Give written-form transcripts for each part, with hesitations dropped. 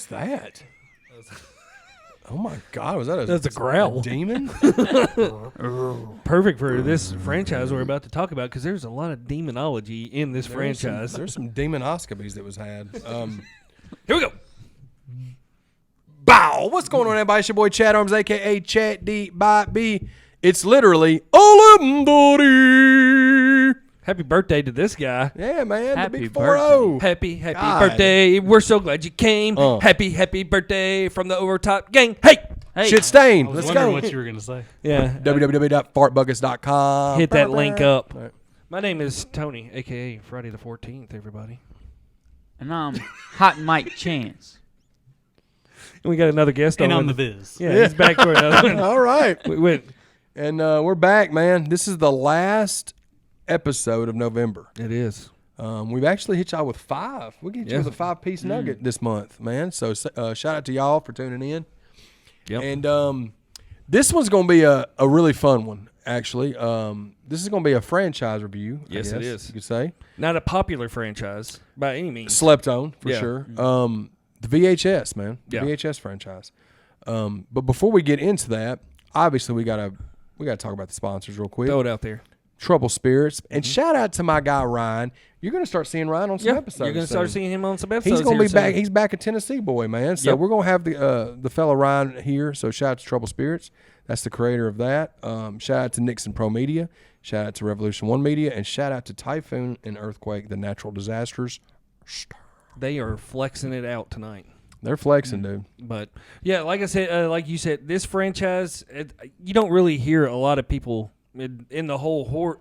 that? Oh my God! Was that That's a growl. A demon? Perfect for this franchise we're about to talk about because there's a lot of demonology in this franchise. There's some demonoscopies that was had. Here we go. Bow! What's going on, everybody? It's your boy Chad Arms, aka Chat D by B. It's literally Olimdori. Happy birthday to this guy. Yeah, man. Happy the big 4-0. Happy God. birthday. We're so glad you came. Happy birthday from the Overtop gang. Hey! Shit stain. I was Let's wondering go. what you were going to say. Yeah. www.fartbuckets.com. Hit that link up. Right. My name is Tony, a.k.a. Friday the 14th, everybody. And I'm Hot Mike Chance. And we got another guest And on. on the Viz. Yeah, he's back for another one. All right. We went. And we're back, man. This is the last episode of November. It is. We've actually hit y'all with 5. We get you with a 5-piece nugget this month, man. So shout out to y'all for tuning in. Yep. And this one's going to be a really fun one, actually. This is going to be a franchise review. Yes, I it guess is. You could say. Not a popular franchise by any means. Slept on, for Yeah. sure. The VHS, man. The Yeah. VHS franchise. But before we get into that, obviously we gotta talk about the sponsors real quick. Throw it out there. Trouble Spirits. And shout out to my guy Ryan. You're going to start seeing Ryan on some episodes. You're going to start soon. seeing him on some episodes. He's going to here be back. soon. He's back a Tennessee boy, man. So we're going to have the fellow Ryan here. So shout out to Trouble Spirits. That's the creator of that. Shout out to Nixon Pro Media. Shout out to Revolution One Media. And shout out to Typhoon and Earthquake, the natural disasters. They are flexing it out tonight. They're flexing, dude. But, yeah, like I said, like you said, this franchise, you don't really hear a lot of people in the whole horror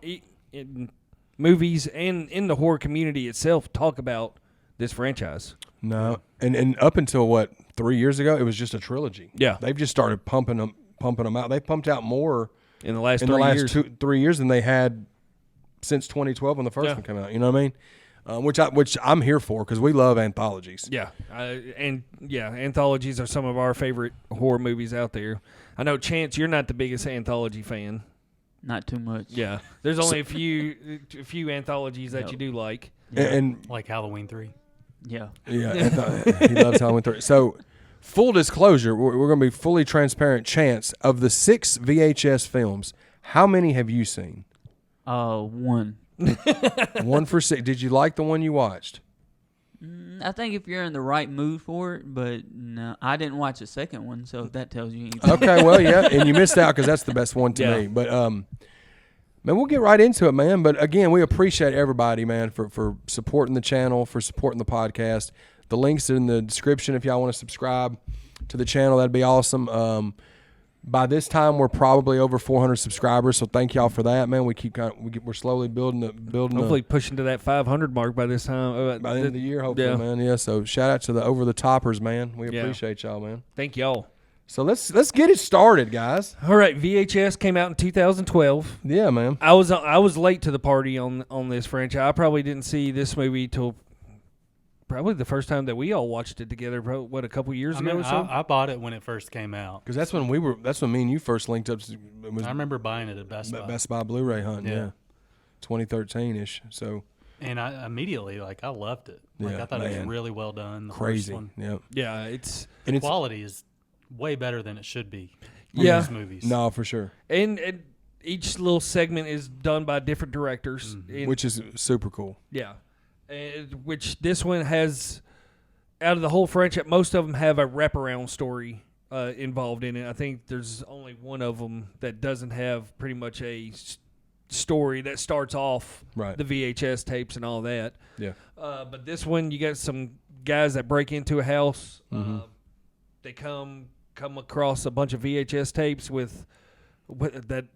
in movies and in the horror community itself talk about this franchise. No. And up until, 3 years ago, it was just a trilogy. Yeah. They've just started pumping them out. They pumped out more In the last in 3 the last years. 3 years than they had since 2012 when the first one came out. You know what I mean? Which I'm here for because we love anthologies. Yeah, anthologies are some of our favorite horror movies out there. I know, Chance, you're not the biggest anthology fan. Not too much. Yeah, there's only a few anthologies that you do like. Yeah. And Like Halloween 3. Yeah. he loves Halloween 3. So, full disclosure, we're going to be fully transparent. Chance, of the 6 VHS films, how many have you seen? 1. 1 for 6. Did you like the one you watched? I think if you're in the right mood for it, but no, I didn't watch the second one, so if that tells you anything. Okay, well, yeah, and you missed out because that's the best one to Yeah. me. But, man, we'll get right into it, man. But, again, we appreciate everybody, man, for supporting the channel, for supporting the podcast. The links are in the description if y'all want to subscribe to the channel. That'd be awesome. By this time, we're probably over 400 subscribers, so thank y'all for that, man. We're slowly building. Hopefully, pushing to that 500 mark by this time. By the end of the year, hopefully, yeah. man. Yeah. So shout out to the over the toppers, man. We Yeah. appreciate y'all, man. Thank y'all. So let's get it started, guys. All right, VHS came out in 2012. Yeah, man. I was late to the party on this franchise. I probably didn't see this movie till probably the first time that we all watched it together. A couple years ago or so? I bought it when it first came out. Because that's when me and you first linked up. It was I remember buying it at Best Buy. Best Buy Blu-ray hunt. Yeah. 2013-ish. So And I immediately, I loved it. I thought it was really well done. The crazy. First one. Yeah. Yeah, The quality is way better than it should be. Yeah. These movies. No, for sure. and each little segment is done by different directors, Which is super cool. yeah, which this one has. Out of the whole franchise, most of them have a wraparound story involved in it. I think there's only one of them that doesn't have pretty much a story that starts off Right. the VHS tapes and all that. Yeah. But this one, you got some guys that break into a house. They come across a bunch of VHS tapes with that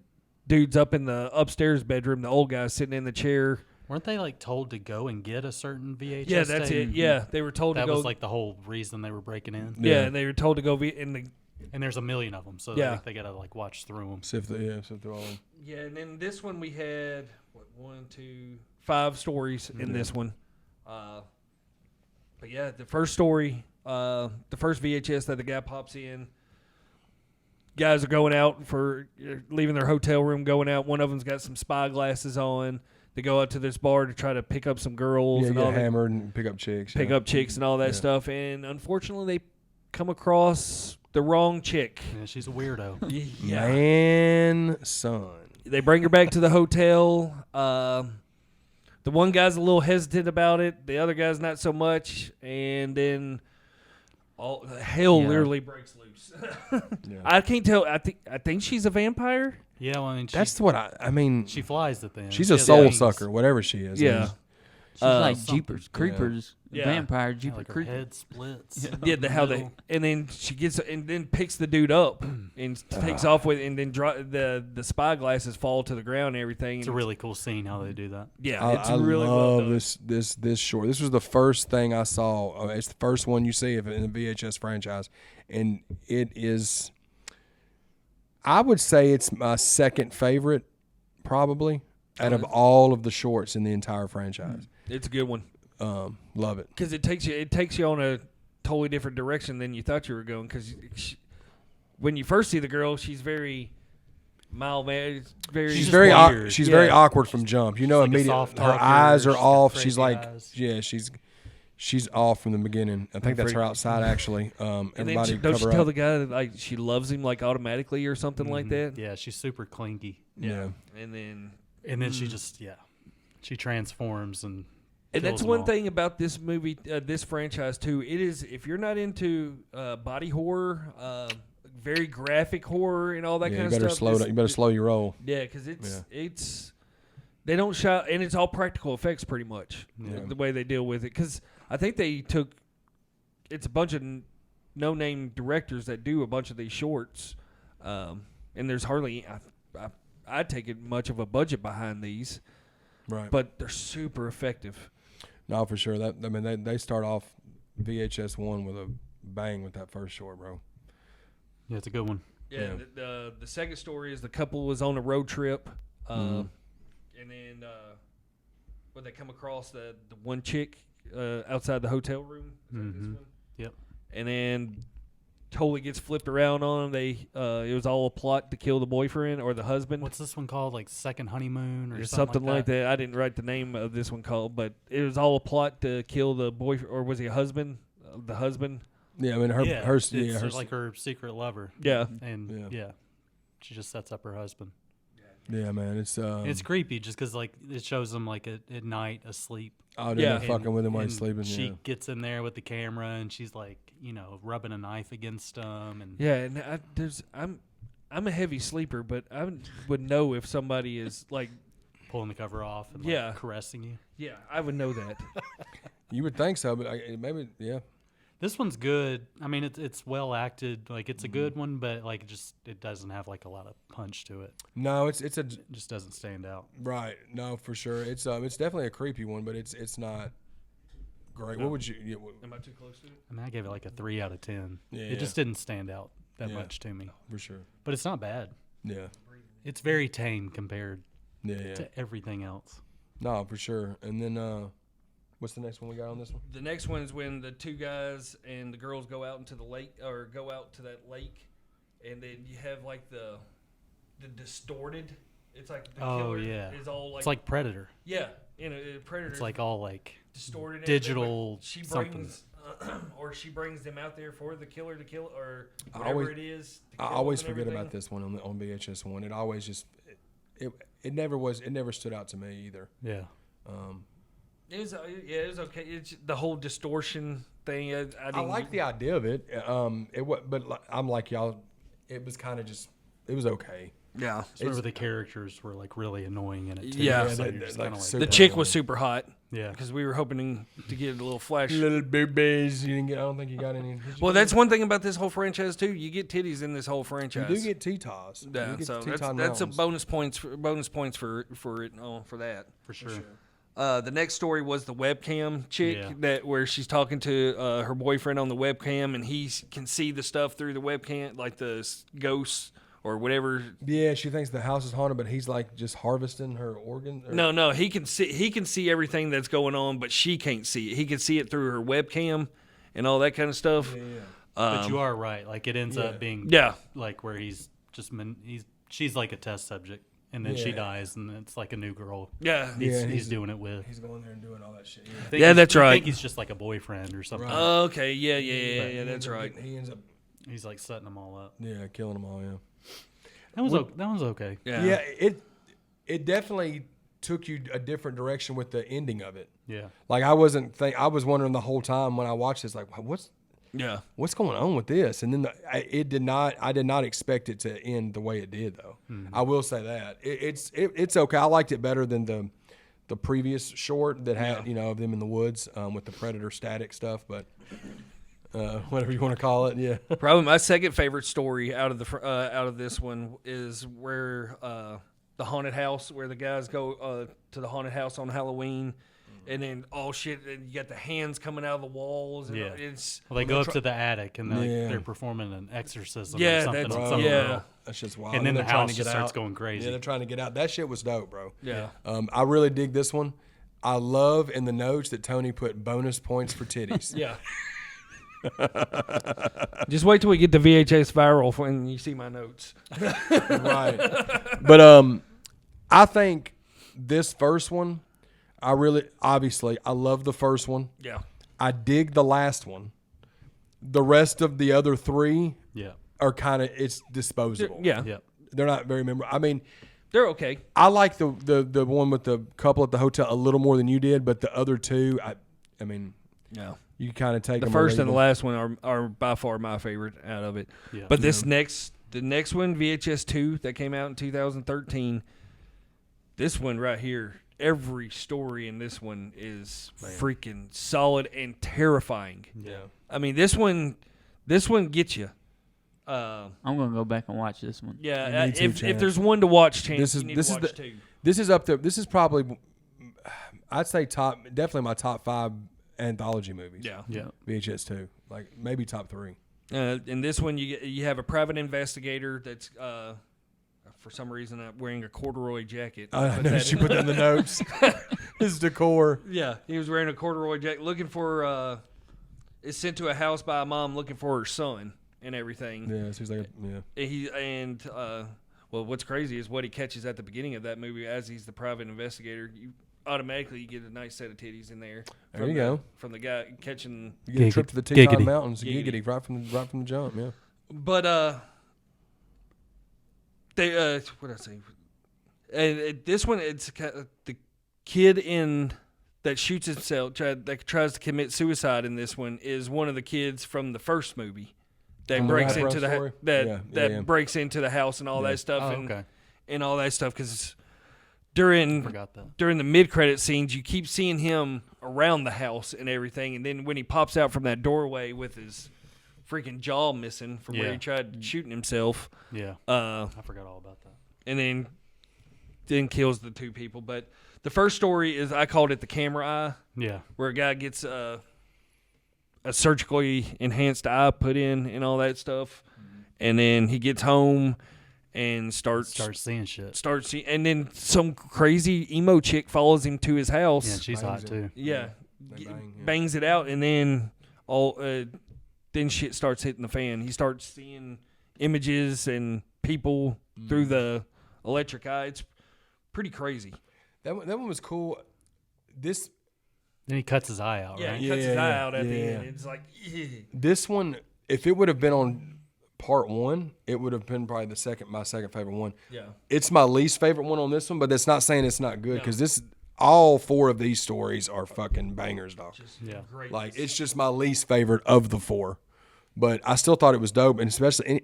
dude's up in the upstairs bedroom. The old guy's sitting in the chair. Weren't they told to go and get a certain VHS? Yeah, that's tape? it. Yeah, they were told That to go. was the whole reason they were breaking in. Yeah, and they were told to go in the. And there's a million of them, so Yeah. they gotta watch through them. Sift through all of them. Yeah, and then this one we had 5 stories in this one. But yeah, the first story, the first VHS that the guy pops in. Guys are going out for leaving their hotel room, going out. One of them's got some spy glasses on. They go out to this bar to try to pick up some girls Yeah, and get all that. hammered and pick up chicks. Pick yeah. up chicks and all that stuff. And unfortunately, they come across the wrong chick. Yeah, she's a weirdo. Yeah. Man, son. They bring her back to the hotel. The one guy's a little hesitant about it. The other guy's not so much. And then all hell literally breaks loose. Yeah. I can't tell. I think she's a vampire. Yeah, well, I mean, That's what I mean. she flies the thing. She's She a has soul wings. sucker, whatever she is. Yeah. She's like something. Jeepers Creepers, Yeah. vampire Yeah, Jeepers like her Creepers. head splits. Yeah, how they and then she gets and then picks the dude up and takes off with and then the spy glasses fall to the ground and everything. It's a really cool scene how they do that. Yeah, it's I really well love done. this short. This was the first thing I saw. It's the first one you see of it in the VHS franchise, and it is. I would say it's my second favorite, probably out of all of the shorts in the entire franchise. It's a good one Love it. because it takes you on a totally different direction than you thought you were going. Because when you first see the girl, she's very mild, man. She's just very weird. she's Yeah. very awkward from jump. You know, like a immediately soft her talker, eyes are she's got off. crazy She's like, eyes. yeah, she's off from the beginning. I think that's her outside actually. And then Everybody don't she cover tell up. the guy that like she loves him like automatically or something like that? Yeah, she's super clingy. Yeah. And then She just she transforms and that's kills them one all. thing about this movie, this franchise too. It is if you're not into body horror, very graphic horror and all that Yeah, kind you of better stuff. slow down. You better slow your roll. Yeah, because it's they don't shout and it's all practical effects pretty much the way they deal with it. Because I think they took it's a bunch of no name directors that do a bunch of these shorts, and there's hardly I take it much of a budget behind these, Right. but they're super effective. No, for sure. That I mean, they start off VHS 1 with a bang with that first short, bro. Yeah, it's a good one. Yeah, the second story is the couple was on a road trip, and then when they come across the one chick outside the hotel room. Is that this one? Yep. And then totally gets flipped around on them. They it was all a plot to kill the boyfriend or the husband. What's this one called? Like Second Honeymoon or something like that. I didn't write the name of this one called, but it was all a plot to kill the boyfriend, or was he a husband? The husband. Yeah, I mean It's like her secret lover. Yeah. And she just sets up her husband. Yeah, man. It's It's creepy just because like it shows them like at night asleep. oh, they're Yeah. fucking with him while And he's sleeping. She gets in there with the camera and she's like, rubbing a knife against him and Yeah, and I'm a heavy sleeper, but I would know if somebody is like, pulling the cover off and Yeah. caressing you. yeah, I would know that. You would think so, but maybe This one's good. I mean, it's well acted. Like it's a good one, but like it doesn't have like a lot of punch to it. No, it's a It just doesn't stand out. right. No, for sure. It's definitely a creepy one, but it's not great. What would you? Yeah, Am I too close to it? I mean, I gave it like a 3 out of 10. Yeah, It just didn't stand out that Yeah. much to me. for sure. But it's not bad. Yeah, It's very tame compared yeah. to everything else. No, for sure. And then what's the next one we got on this one? The next one is when the two guys and the girls go out into the lake or go out to that lake, and then you have like the distorted. It's like the killer is all like It's like Predator. yeah, a predator. It's like all like distorted and digital everything, but she something. brings or she brings them out there for the killer to kill or I whatever always- it is. I always forget about this one on VHS 1. It always just it never stood out to me either. Yeah. It was it was okay. It's the whole distortion thing. I didn't, like the idea of it. I'm like y'all. It was kind of just. It was okay. yeah. Some of the characters were like really annoying in it too. Yeah. So Yeah, you're just like kinda super- The chick was super hot yeah. because we were hoping to get a little flash. Little boobies. You didn't get. I don't think you got any. Did you Well, get that's one thing about this whole franchise too. You get titties in this whole You franchise. do get T-Toss. Yeah, You get so the that's Teton a Mountains. bonus points for it for that. For sure. The next story was the webcam chick Yeah. where she's talking to her boyfriend on the webcam, and he can see the stuff through the webcam, like the ghosts or whatever. Yeah, she thinks the house is haunted, but he's like just harvesting her organ. No, he can see everything that's going on, but she can't see it. He can see it through her webcam and all that kind of stuff. Yeah. But you are right. Like it ends up being Yeah. like where he's just she's like a test subject and then she Yeah. dies, and it's like a new girl. Yeah. He's doing it with. He's going there and doing all that shit. I think Yeah, he's- that's I right. think he's just like a boyfriend or something. Right. Okay. Yeah. But he That's ends up right. He ends up He's like setting them all up. killing them all. Yeah. That was okay. Yeah. It definitely took you a different direction with the ending of it. Yeah. Like I was wondering the whole time when I watched this, like what's going on with this? And then I did not expect it to end the way it did, though. Mm-hmm. I will say that it's okay. I liked it better than the previous short that had of them in the woods with the predator static stuff, but whatever you want to call it, yeah. Probably my second favorite story out of this one is where the haunted house, where the guys go to the haunted house on Halloween, and then shit, and you got the hands coming out of the walls. And Yeah. it's Well, they go up to the attic and Yeah. they're performing an exorcism Yeah, or something that's- on some yeah. girl. That's just wild. And then they're the trying house to just get starts out. going crazy. Yeah, they're trying to get out. That shit was dope, bro. yeah. I really dig this one. I love in the notes that Tony put bonus points for titties. Yeah. Just wait till we get the VHS viral when you see my notes. Right. But I think this first one, I love the first one. Yeah. I dig the last one. The rest of the other three Yeah. are kind of it's disposable. Yeah. Yeah. They're not very memorable. I mean, They're okay. I like the one with the couple at the hotel a little more than you did, but the other two, I mean, Yeah. you kind of take The them or first leave and the them. last one are by far my favorite out of it. Yeah. But the next one, VHS 2, that came out in 2013, this one right here, every story in this one is freaking solid and terrifying. Yeah. I mean, this one gets you. I'm gonna go back and watch this one. Yeah, Me too, if Chance. there's one to watch, Chance, This is- you need this to is watch the- 2. This is up there. This is probably, I'd say definitely my top 5 anthology movies. Yeah. Yeah. VHS 2, like maybe top 3. In this one, you have a private investigator that's for some reason wearing a corduroy jacket. I Put know that she in- put that in the notes. His decor. Yeah, he was wearing a corduroy jacket, looking for. Is sent to a house by a mom looking for her son and everything. Yeah, so he's like, yeah. Well, what's crazy is what he catches at the beginning of that movie. As he's the private investigator, you automatically get a nice set of titties in there. There you go. From the guy catching. You get a trip to the Teton Giggity. Mountains, Giggity. giggity, right from the jump, yeah. But they what did I say? And this one, it's the kid that shoots himself, that tries to commit suicide in this one is one of the kids from the first movie that From the breaks wraparound into the story? Yeah. breaks into the house and all that stuff Oh, okay. and all that stuff because during Forgot that. during the mid-credit scenes you keep seeing him around the house and everything, and then when he pops out from that doorway with his freaking jaw missing from where Yeah. he tried shooting himself, Yeah. uh, I forgot all about that. and then kills the two people. But the first story is, I called it the camera eye, Yeah. where a guy gets a surgically enhanced eye put in and all that stuff, and then he gets home and starts seeing shit. seeing, and then some crazy emo chick follows him to his house. Yeah, she's hot Bangs too. Yeah, They bang, yeah. bangs it out, and then then shit starts hitting the fan. He starts seeing images and people through the electric eye. It's pretty crazy. That one was cool. This Then he cuts his eye out, Yeah, right? he cuts his Yeah, eye out at the yeah. end. It's like, This one, if it would have been on part 1, it would have been probably my second favorite one. yeah, It's my least favorite one on this one, but that's not saying it's not good No. because all 4 of these stories are fucking bangers, dog. Yeah. great. Like it's just my least favorite of the 4, but I still thought it was dope, and especially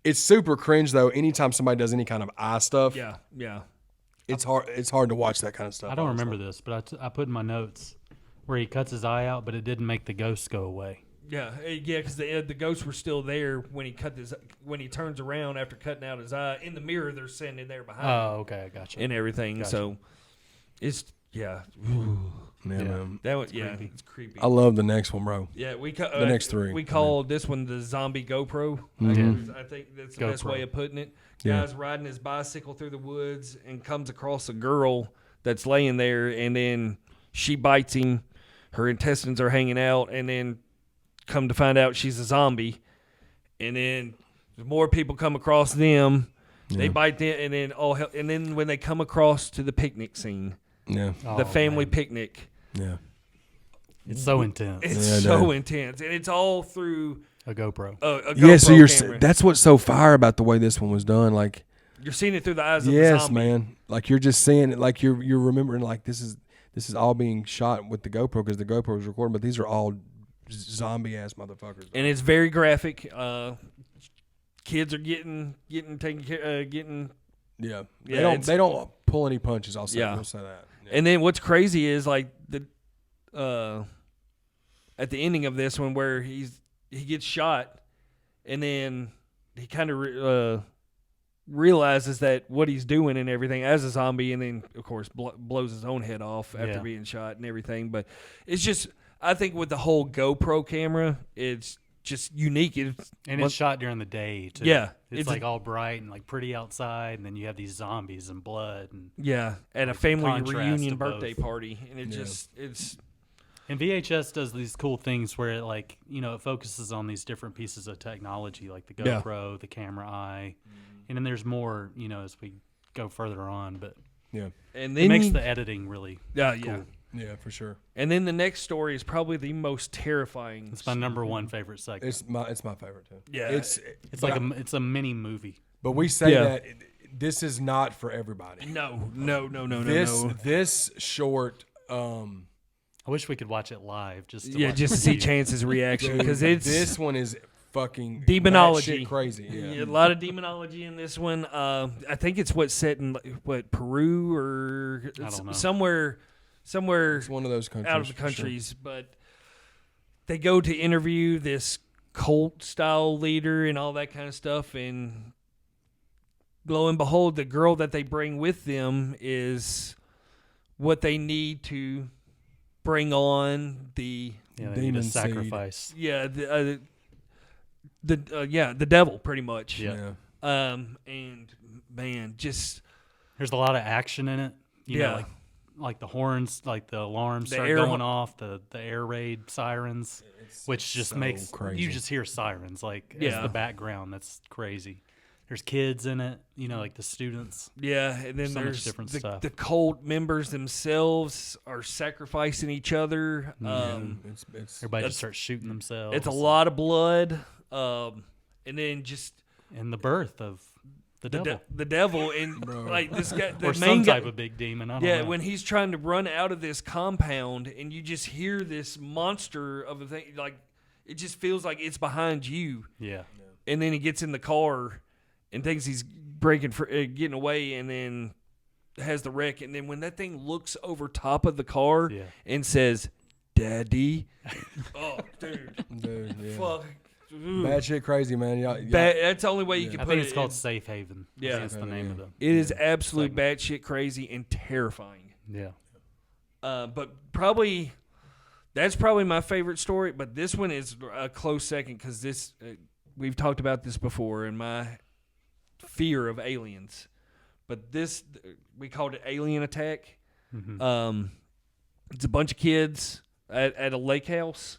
it's super cringe though. Anytime somebody does any kind of eye stuff, yeah. it's hard. It's hard to watch that kind of stuff. I don't honestly. remember this, but I put in my notes where he cuts his eye out, but it didn't make the ghosts go away. Yeah, because the ghosts were still there when he turns around after cutting out his eye. In the mirror, they're standing there behind him Oh, okay, I got you. and everything. Gotcha. So it's Yeah, Yeah. man. that was creepy. it's creepy. I love the next one, bro. Yeah, The next 3. We called this one the zombie GoPro. I think that's the best GoPro. way of putting it. Yeah. Guy's riding his bicycle through the woods and comes across a girl that's laying there, and then she bites him. Her intestines are hanging out, and then come to find out she's a zombie. And then more people come across them, They bite them, and then and then when they come across to the picnic scene, Yeah. the family picnic, Yeah. It's so intense. it's so intense, and it's all through A GoPro. a GoPro Yeah, so you're camera. that's what's so fire about the way this one was done. Like, You're seeing it through the eyes of the yes, zombie. man. Like you're just seeing it. Like you're remembering. Like this is all being shot with the GoPro because the GoPro was recording. But these are all zombie ass motherfuckers. And it's very graphic. Kids are getting taken care, getting. Yeah. Yeah, They don't pull any punches. I'll say. Yeah. We'll say that. Yeah. And then what's crazy is like at the ending of this one where he gets shot, and then he kind of realizes that what he's doing and everything as a zombie, and then of course blows his own head off after being shot and everything. But it's just, I think with the whole GoPro camera, it's just unique. It's shot during the day too. Yeah, it's like all bright and like pretty outside, and then you have these zombies and blood and yeah, at a like family contrast reunion to birthday both. party, and it's. And VHS does these cool things where it like, you know, it focuses on these different pieces of technology like the GoPro, the camera eye, and then there's more, you know, as we go further on. But Yeah. And it then makes the editing really yeah. cool. Yeah, for sure. And then the next story is probably the most terrifying. It's my number one favorite segment. It's my favorite too. Yeah. It's like it's a mini movie. But we say Yeah. that this is not for everybody. No. This short. I wish we could watch it live just to Yeah, watch just to the see review. Chance's reaction Dude, because it's this one is fucking Demonology. batshit crazy. Yeah. a lot of demonology in this one. I think it's set in Peru or I don't know. somewhere It's one of those countries. out of the for sure. countries, but they go to interview this cult style leader and all that kind of stuff, and lo and behold, the girl that they bring with them is what they need to bring on the Yeah, they need Demon a seed. sacrifice. the devil pretty much. Yeah. And man, just There's a lot of action in it. You Yeah. know, like the horns, like the alarms The start air going ho- off, the air raid sirens, which just so makes crazy. you just hear sirens like as Yeah. the background. That's crazy. There's kids in it, you know, like the students. yeah, and then So much there's different the, stuff. the cult members themselves are sacrificing each other. It's Everybody just starts shooting themselves. It's a lot of blood, and then just And the birth of the devil. the devil, and Bro. like this guy, the or main some guy, type of big demon. I don't yeah, know. when he's trying to run out of this compound, and you just hear this monster of a thing, like it just feels like it's behind you, yeah. and then he gets in the car and thinks he's getting away, and then has the wreck, and then when that thing looks over top of the car Yeah. and says, "Daddy," oh, dude, Dude, yeah. fuck. Bad shit crazy, man. Y'all, That's the only way you can I put think it. it's called Safe Haven. Yeah. That's the name of them. It is absolute segment. batshit crazy and terrifying. Yeah. But probably that's probably my favorite story. But this one is a close second because this we've talked about this before and my fear of aliens. But this we called it Alien Attack. Mm-hmm. It's a bunch of kids at a lake house.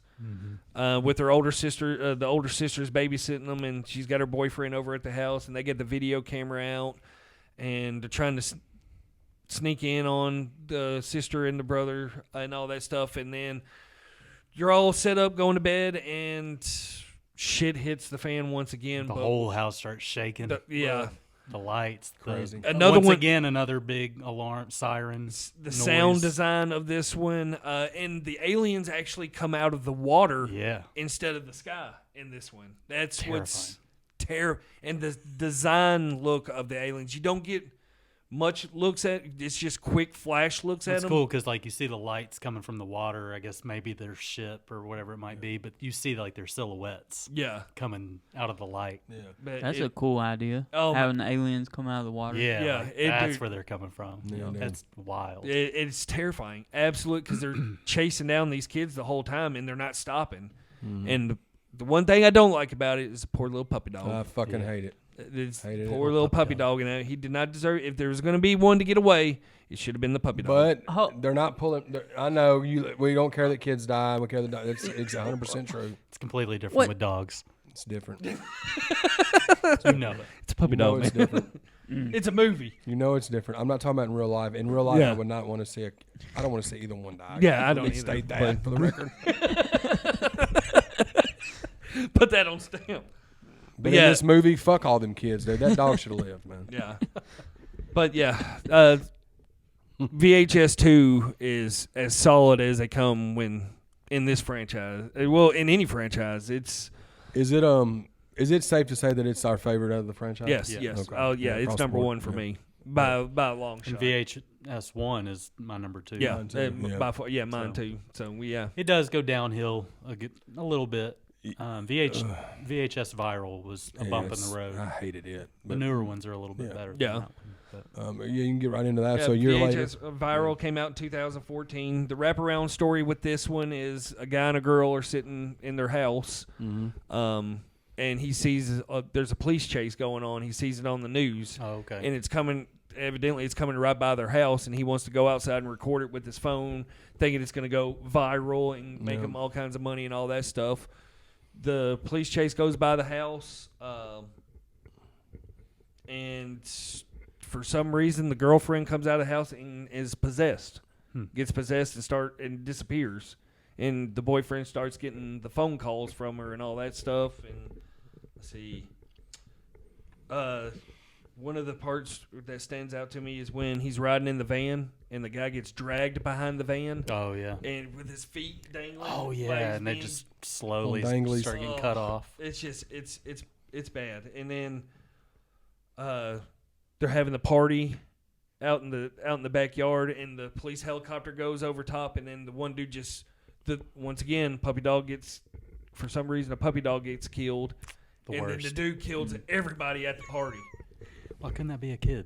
With their older sister, the older sister's babysitting them, and she's got her boyfriend over at the house, and they get the video camera out, and they're trying to sneak in on the sister and the brother and all that stuff, and then you're all set up going to bed, and shit hits the fan once again. The whole house starts shaking. Yeah. The lights. Crazy. Another once one- again, another big alarm, sirens. The noise. sound design of this one, and the aliens actually come out of the water Yeah. instead of the sky in this one. That's Terrifying. what's terrible. And the design look of the aliens, you don't get much looks at. It's just quick flash looks at It's them. cool because like you see the lights coming from the water. I guess maybe their ship or whatever it might be, but you see like their silhouettes Yeah, coming out of the light. Yeah. but That's it- a cool idea. Oh, my- Having the aliens come out of the water. Yeah, Yeah, like, it- that's dude. where they're coming from. Yeah, dude. That's wild. it's terrifying, absolute, because they're chasing down these kids the whole time and they're not stopping. And the one thing I don't like about it is the poor little puppy dog. I fucking hate it. It's hated it. poor little puppy dog, and he did not deserve. If there was going to be one to get away, it should have been the puppy dog. But Oh. they're not pulling. I know you. We don't care that kids die. We care that it's 100% true. It's completely different What? with dogs. It's different. You know it. It's a puppy You know dog, it's man. different. It's a movie. You know it's different. I'm not talking about in real life. In real life, Yeah. I would not want to see I don't want to see either one die. Yeah, I Let don't me either, state that for the record. Put that on stamp. But yeah. in this movie, fuck all them kids, dude. That dog should have lived, man. Yeah. But yeah, VHS 2 is as solid as they come when in this franchise. Well, in any franchise, it's Is it safe to say that it's our favorite out of the franchise? yes, Yeah. yes. Okay. Oh yeah, Yeah, across it's the number board. one for Yeah. me by a long And shot. VHS 1 is my number 2. Yeah, Mine too. Yeah. by far. Yeah, mine So. too. So yeah. It does go downhill a little bit. VHS Viral was a Yeah, bump in it's- the road. I hated it. The But, newer ones are a little bit Yeah. better. Yeah. Than that one, but yeah, you can get right into that. Yeah, So a year VHS later. Viral came out in 2014. The wraparound story with this one is a guy and a girl are sitting in their house, and he sees there's a police chase going on. He sees it on the news, Oh, okay. and it's coming. Evidently, it's coming right by their house, and he wants to go outside and record it with his phone, thinking it's going to go viral and make him all kinds of money and all that stuff. The police chase goes by the house, and for some reason, the girlfriend comes out of the house and is possessed, gets possessed and disappears, and the boyfriend starts getting the phone calls from her and all that stuff. And let's see, one of the parts that stands out to me is when he's riding in the van and the guy gets dragged behind the van. Oh, yeah. And with his feet dangling. Oh, like yeah. he's And they being- just slowly Danglies. start getting cut off. It's just it's bad. And then they're having the party out in the backyard, and the police helicopter goes over top, and then the one dude once again puppy dog gets killed, The and worst. then the dude kills everybody at the party. Why couldn't that be a kid?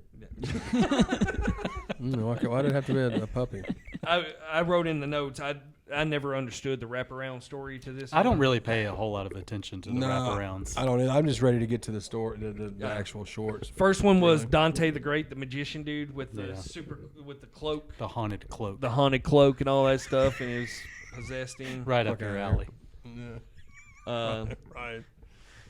Why did it have to be a puppy? I wrote in the notes. I never understood the wraparound story to this. I don't one. really pay a whole lot of attention to the wraparounds. I don't. I'm just ready to get to the story, the actual shorts. First one was Dante the Great, the magician dude with the Yeah. with the cloak, The haunted cloak. the haunted cloak, and all that stuff, and it was possessed him. Right up your alley. Right.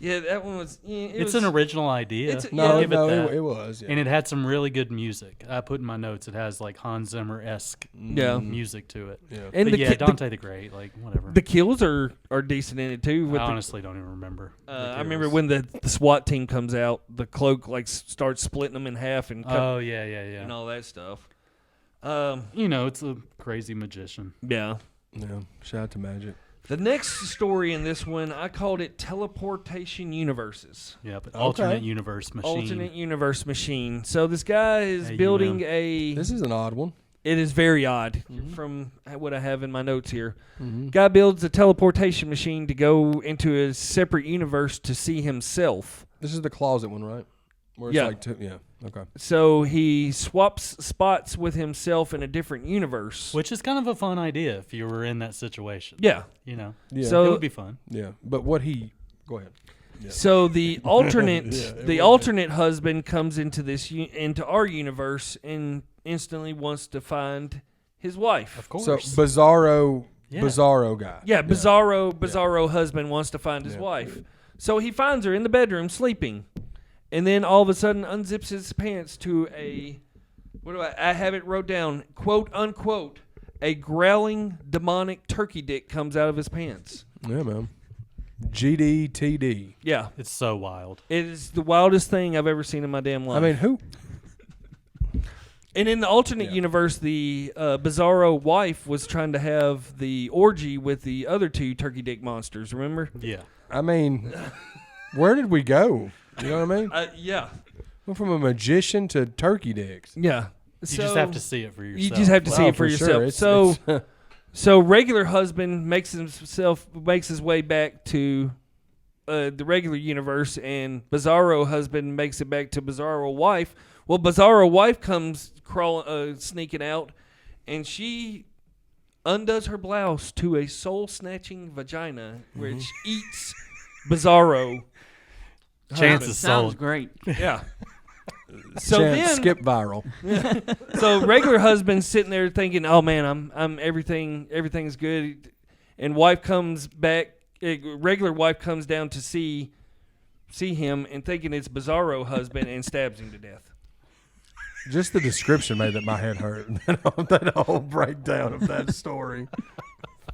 Yeah, that one was. Yeah, It's an original idea. It's- No, Yeah, give it that. it was. Yeah. And it had some really good music. I put in my notes. It has like Hans Zimmer-esque Yeah. music to it. Yeah. And But the yeah, ki- Dante the Great, like whatever. the kills are decent in it too. With I honestly don't even remember. the I remember kills. when the SWAT team comes out, the cloak starts splitting them in half and Oh yeah, and all that stuff. You know, it's a crazy magician. Yeah. Yeah. Shout out to Magic. The next story in this one, I called it Teleportation Universes. Yeah, but Okay. alternate universe machine. Alternate universe machine. So this guy is Hey, you building know. This is an odd one. It is very odd from what I have in my notes here. Guy builds a teleportation machine to go into a separate universe to see himself. This is the closet one, right? Where it's Yeah. like yeah. Okay. So he swaps spots with himself in a different universe. Which is kind of a fun idea if you were in that situation. Yeah. You know, Yeah. So- it would be fun. yeah. But what he go ahead. Yeah. So the alternate Yeah, it the would. alternate husband comes into into our universe and instantly wants to find his wife. Of course. So Bizarro Yeah. Bizarro guy. Yeah, Bizarro husband wants to find his Yeah. wife. So he finds her in the bedroom sleeping. And then all of a sudden unzips his pants to I have it wrote down, quote unquote, a growling demonic turkey dick comes out of his pants. Yeah, man. GDTD. Yeah. It's so wild. It is the wildest thing I've ever seen in my damn life. I mean, who? And in the alternate Yeah. universe, the Bizarro wife was trying to have the orgy with the other two turkey dick monsters, remember? Yeah. I mean, where did we go? You know what I mean? Yeah. Went from a magician to turkey dicks. Yeah. You just have to see it for yourself. You just have to see Wow, it for sure. yourself. It's- it's- So regular husband makes his way back to the regular universe, and Bizarro husband makes it back to Bizarro wife. Well, Bizarro wife comes sneaking out, and she undoes her blouse to a soul snatching vagina, which eats Bizarro. Chances Sounds sold. great. Yeah. So Chance, then, skip viral. so regular husband's sitting there thinking, "Oh man, I'm everything's good," and wife comes back. Regular wife comes down to see him and thinking it's Bizarro husband and stabs him to death. Just the description made my head hurt. That whole breakdown of that story.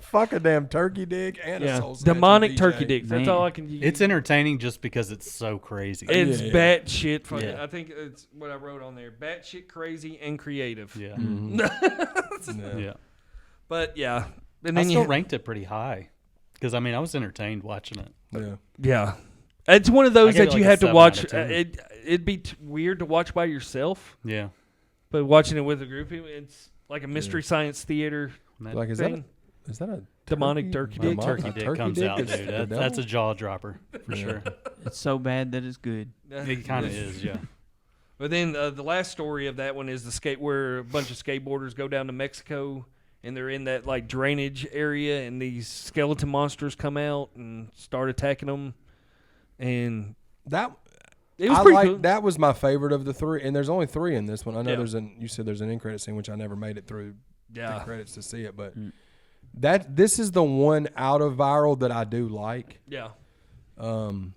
Fuck a damn turkey dick and a soul snatching demonic DJ. turkey dicks. That's Man. all I can use. It's entertaining just because it's so crazy. It's Yeah. batshit fucking. Yeah. I think it's what I wrote on there. Batshit crazy and creative. Yeah. Yeah. But yeah, and I then still you ranked it pretty high because I mean I was entertained watching it. Yeah. yeah, it's one of those I gave that it you like a have to 7 watch. out of 10. It'd be weird to watch by yourself, Yeah. but watching it with a group, it's like a mystery science theater Like, is thing. that a Demonic turkey dick. Turkey A dick turkey comes dick out, is dude. the That's a devil? jaw dropper for sure. It's so bad that it's good. It kind of is, yeah. But then the last story of that one is where a bunch of skateboarders go down to Mexico and they're in that like drainage area and these skeleton monsters come out and start attacking them. And that? it was I pretty like cool. that was my favorite of the 3, and there's only 3 in this one. I know Yeah. you said there's an end credit scene, which I never made it through the Yeah. credits to see it, but this is the one out of viral that I do like. Yeah. Um,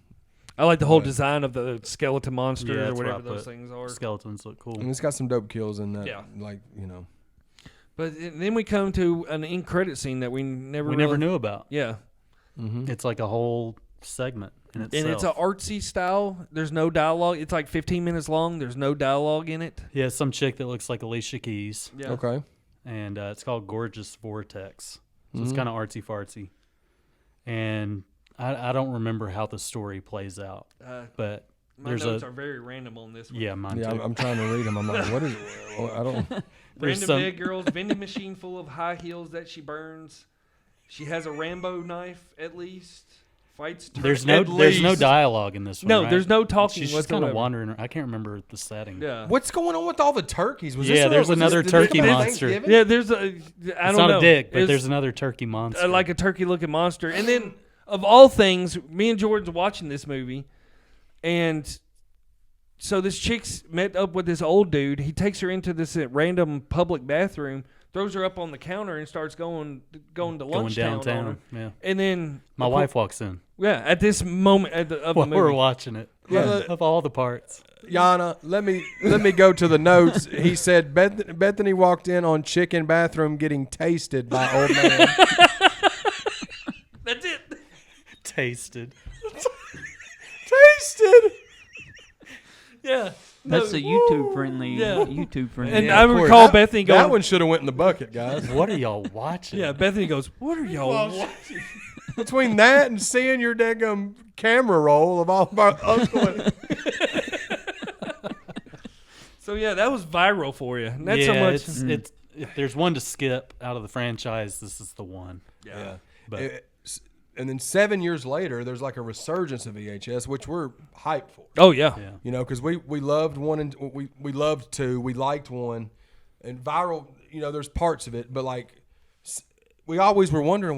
I like the whole Right. design of the skeleton monster Yeah, or that's where whatever I those put things are. Skeletons look cool. and it's got some dope kills in that. Yeah. Like, you know. But then we come to an end credit scene that we never We really, never knew about. Yeah. Mm-hmm. It's like a whole segment in itself. And it's an artsy style. There's no dialogue. It's like 15 minutes long. There's no dialogue in it. Yeah, some chick that looks like Alicia Keys, Yeah. Okay. and it's called Gorgeous Vortex. So Mhm. it's kind of artsy fartsy, and I don't remember how the story plays out, but My there's notes a are very random on this one. yeah, mine Yeah, too. I'm trying to read them. I'm like, what is it? Well, I don't. There's Random some- dead girls, vending machine full of high heels that she burns. She has a Rambo knife at least. Fights. There's at no least. dialogue in this one. No, right? there's no talking She's just kind whatsoever. of wandering. I can't remember the setting. Yeah. What's going on with all the turkeys? Was Yeah, this there's was another did this turkey come out monster. Thanksgiving? Yeah, there's a. I It's don't not know. a dick, but It's, there's another turkey monster. like a turkey-looking monster. And then, of all things, me and Jordan's watching this movie, and so this chick's met up with this old dude. He takes her into this random public bathroom, throws her up on the counter, and starts going to going lunchtown on her. downtown. Yeah, And then my wife walks in yeah, at this moment of the while movie, we're watching it. Yeah. Of all the parts. Yana, let me go to the notes. He said Bethany walked in on chicken bathroom getting tasted by old man. that's it. Tasted. Tasted. Yeah, That's a YouTube friendly. Yeah. YouTube friendly. and Yeah, I of course. recall That- Bethany going. That one should have went in the bucket, guys. What are y'all watching? Yeah, Bethany goes. What are y'all watching? Between that and seeing your daggum camera roll of all of our uncle and So yeah, that was viral for you. And that's so Yeah, much. It's if there's one to skip out of the franchise, this is the one. yeah. But And then 7 years later, there's like a resurgence of VHS, which we're hyped for. Oh yeah. yeah, You know, because we loved one and we loved two, we liked one, and viral. You know, there's parts of it, but like we always were wondering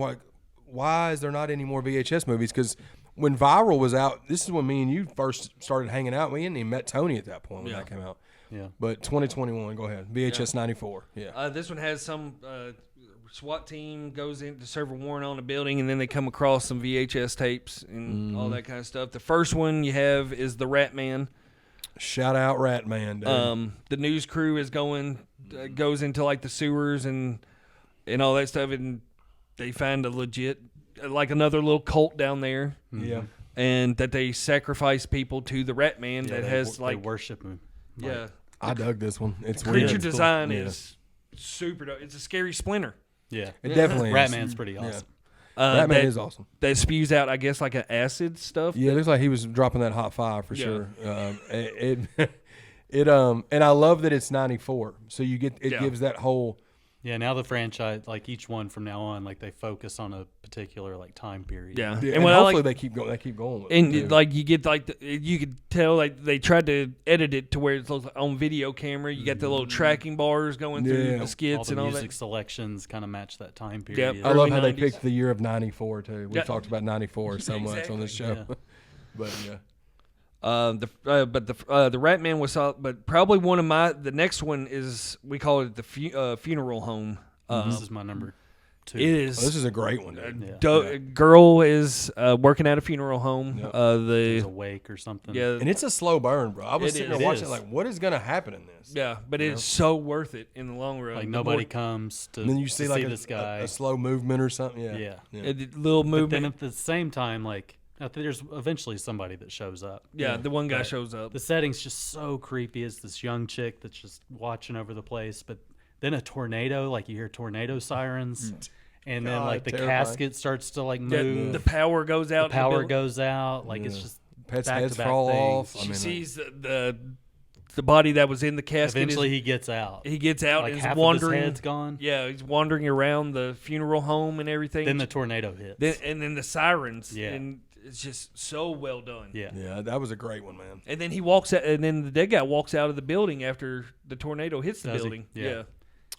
why is there not any more VHS movies? Because when Viral was out, this is when me and you first started hanging out. We hadn't even met Tony at that point when that came out. yeah. But 2021, go ahead. VHS 94. Yeah. This one has some SWAT team goes in to serve a warrant on a building, and then they come across some VHS tapes and all that kind of stuff. The first one you have is the Rat Man. Shout out Rat Man, dude. The news crew is goes into like the sewers and all that stuff, and they find a legit like another little cult down there, Yeah. and that they sacrifice people to the Rat Man Yeah, that they has they like worship him. yeah. I dug this one. It's Creature weird. cool. design Yeah. is super dope. It's a scary splinter. Yeah, It definitely is. Ratman's pretty awesome. Rat Man that, is awesome. that spews out, I guess, like an acid stuff. Yeah, it looks like he was dropping that hot fire for Yeah. sure. And I love that it's 94. So you get it Yeah. gives that whole Yeah, now the franchise, like each one from now on, like they focus on a particular like time period. Yeah, yeah, and and what I hopefully like, they keep going. They keep going. With it, and too. like you get like you could tell like they tried to edit it to where it's on video camera. You got the little tracking bars going through Yeah. the all skits the and all music that. selections kind of match that time Yep. period. I love early how they 90s. picked the year of 94 too. We Yeah. talked about 94 so much on this show. Yeah. But yeah. The Rat Man was but probably one of the next one is we call it the funeral home. This is my number too. It is. Oh, this is a great one, dude. Yeah. Girl is working at a funeral home. Yep. There's a wake or something. Yeah, And it's a slow burn, bro. I was It sitting is. there It watching, is. like, what is going to happen in this? yeah, but it's so worth it in the long run. Like The nobody more- comes to And then you see, like, this guy. a slow movement or something. Yeah. Yeah. little But then movement. at the same time, like I think there's eventually somebody that shows up. Yeah, the one guy But shows up. The setting's just so creepy. It's this young chick that's just watching over the place, but then a tornado, like you hear tornado sirens, and then God, like the terrifying. casket starts to like Yeah, move. the power goes out. The power goes out. Like it's just Pets' back heads to back fall things. off. I She mean, sees the body that was in the casket. Eventually, he gets out. he gets out Like and half is wandering. of his head's gone. Yeah, he's wandering around the funeral home and everything. Then the tornado hits. then the sirens. Yeah. And it's just so well done. yeah. yeah, that was a great one, man. And then he walks out, and then the dead guy walks out of the building after the tornado hits the Does he? building. Yeah.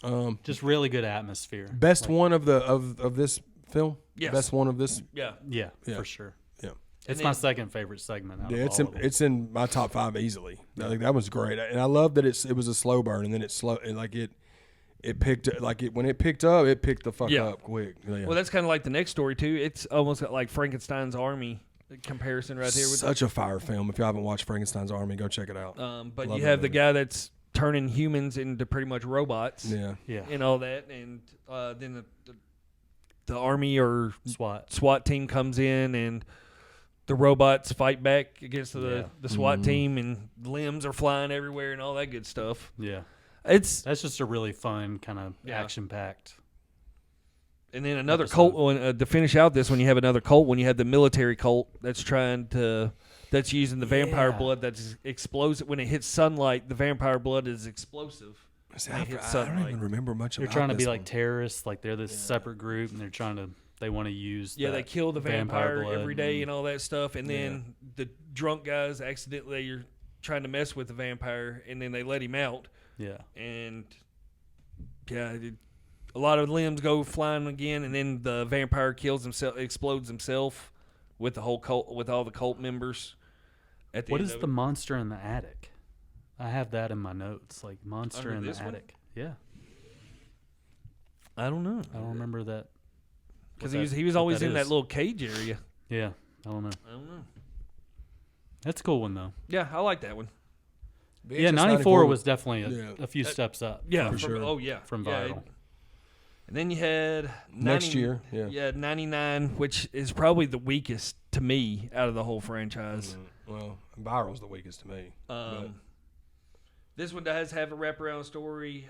Yeah. Just really good atmosphere. Best one of the of this film? Yes. Best one of this? Yeah. Yeah, Yeah. for sure. Yeah. It's then- my second favorite segment. Out Yeah, of it's all in, of them. it's in my top 5 easily. I think that was great, and I love that it was a slow burn, and then it picked when it picked up, it picked the fuck Yeah. up quick. Yeah. Well, that's kind of like the next story too. It's almost got like Frankenstein's Army comparison right there with such a fire film. If you haven't watched Frankenstein's Army, go check it out. but Love you that have the movie. guy that's turning humans into pretty much robots. Yeah, yeah. And all that, and then the army or SWAT. team comes in, and the robots fight back against the SWAT Mm-hmm. team, and limbs are flying everywhere and all that good stuff. Yeah. It's That's just a really fun kind of Yeah. action packed. and then another episode. cult one to finish out this one. You have another cult when you have the military cult that's using the vampire Yeah. blood that's explosive. When it hits sunlight, the vampire blood is explosive. See, They I, hit I don't sunlight. even remember much They're about trying to be this like one. terrorists, like they're this separate group, and they want to use. Yeah, that they kill the vampire blood every day and all that stuff, and then the drunk guys accidentally are trying to mess with the vampire, and then they let him out, Yeah, and a lot of limbs go flying again, and then the vampire explodes himself with the whole cult, with all the cult members. At the what end is of the it. monster in the attic? I have that in my notes, like monster Under in the this one? attic. Yeah, I don't know, I don't remember that because what he was what always that in that is. little cage area. Yeah, I don't know. I don't know. That's a cool one though. Yeah, I like that one. Yeah, VHS 94 was definitely Yeah. a few steps up. Yeah, For sure. Oh yeah, From yeah, Viral. And then you had Next year, yeah. 99, which is probably the weakest to me out of the whole franchise. Well, Viral's the weakest to me. This one does have a wraparound story.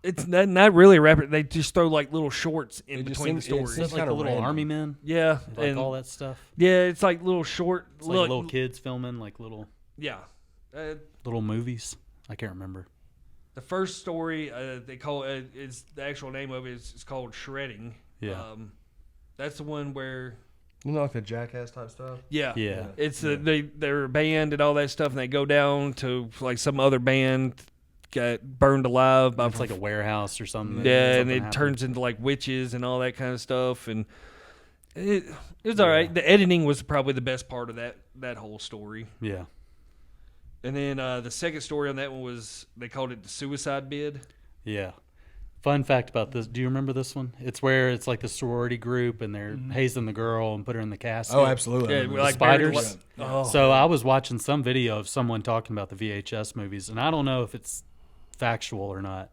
It's not really a wrap. They just throw like little shorts in It just between the seems- it stories. Is that like kinda the little random. army men? Yeah, Like and all that stuff? yeah, it's like little short, It's like little kids filming like yeah. little movies. I can't remember. The first story they call it is the actual name of it is it's called Shredding. Yeah. That's the one where You know, like the Jackass type stuff. yeah. Yeah. It's they're a band and all that stuff, and they go down to like some other band got burned alive by It's like a warehouse or something. yeah, and something it happened. turns into like witches and all that kind of stuff, and it was all right. The editing was probably the best part of that whole story. Yeah. And then the second story on that one was they called it the suicide bid. Yeah. Fun fact about this. Do you remember this one? It's where it's like the sorority group and they're hazing the girl and put her in the casket. Oh, absolutely. I Yeah, remember like that. buried spiders. Oh, So I was watching some video of someone talking about the VHS movies, and I don't know if it's factual or not,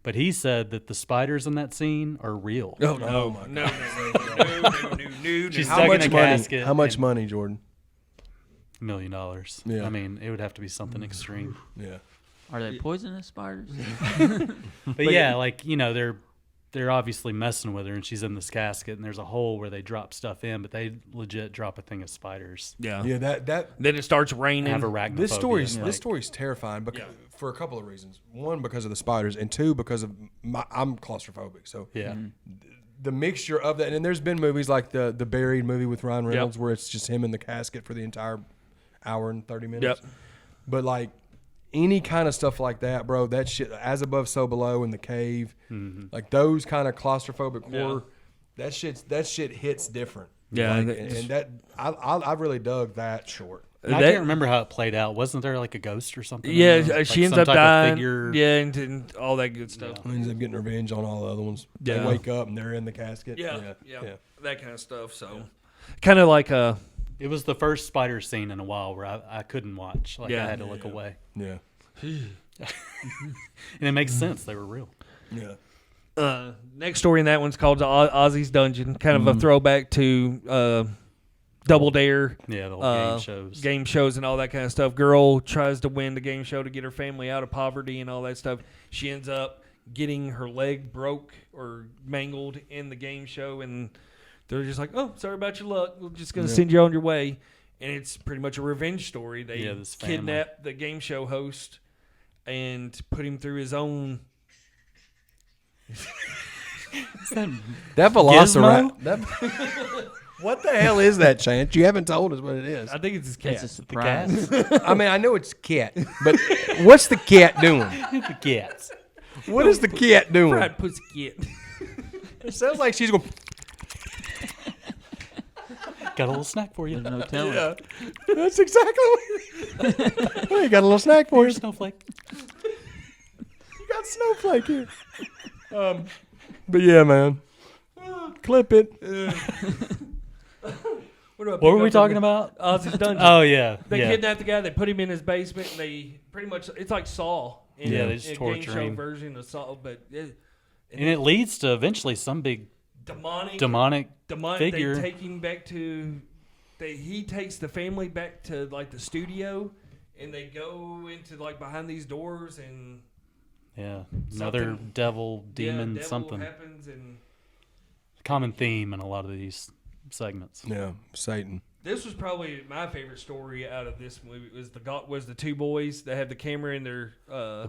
but he said that the spiders in that scene are real. oh no, Oh, my no, no. She's How stuck in much a money? casket. How much and money, Jordan? $1 million. Yeah. I mean, it would have to be something extreme. Yeah. Are they poisonous spiders? But yeah, like, you know, they're obviously messing with her, and she's in this casket, and there's a hole where they drop stuff in, but they legit drop a thing of spiders. Yeah. Yeah, that Then it starts raining. Have arachnophobia. this story's terrifying because Yeah. for a couple of reasons. One, because of the spiders, and two, because of I'm claustrophobic. So Yeah. the mixture of that, and there's been movies like the Buried movie with Ryan Reynolds where it's just him in the casket for the entire hour and 30 minutes. Yep. But like any kind of stuff like that, bro, that shit, As Above, So Below, in the cave, like those kind of claustrophobic horror, that shit hits different. Yeah, Like, that- and that I really dug that short. I can't remember how it played out. Wasn't there like a ghost or something? Yeah, Like she ends some up type of dying. figure? Yeah, and all that good stuff. He ends up getting revenge on all the other ones. They Yeah. wake up and they're in the casket. Yeah, that kind of stuff. So, kind of like a. It was the first spider scene in a while where I couldn't watch. Like Yeah. I had to look away. Yeah. And it makes sense. They were real. Yeah. Next story in that one's called Ozzy's Dungeon. Kind of a throwback to Double Dare. Yeah, the whole game shows. And all that kind of stuff. Girl tries to win the game show to get her family out of poverty and all that stuff. She ends up getting her leg broke or mangled in the game show, and they're just like, "Oh, sorry about your luck. We're just gonna send you on your way." And it's pretty much a revenge story. They this family. kidnap the game show host and put him through his own. That Velociraptor. What the hell is that, Chance? You haven't told us what it is. I think it's his cat. It's a surprise. I mean, I know it's cat, but what's the cat doing? The cats. What is the cat doing? Fried pussy cat. It sounds like she's going. Got a little snack for you. There's no telling. Yeah, that's exactly what. Hey, got a little snack for you. Snowflake. You got Snowflake here. But yeah, man, clip it. What were we talking about? Ozzy's Dungeon. Oh yeah, They yeah. kidnapped the guy. They put him in his basement, and they pretty much it's like Saw. In Yeah, a, they just in a torture game show him. version of Saw, but And it leads to eventually some big demonic figure. They take him back to. He takes the family back to like the studio, and they go into like behind these doors, and another something- devil, demon, devil something. happens, and Common theme in a lot of these segments. Yeah, Satan. this was probably my favorite story out of this movie. Was the two boys that had the camera in their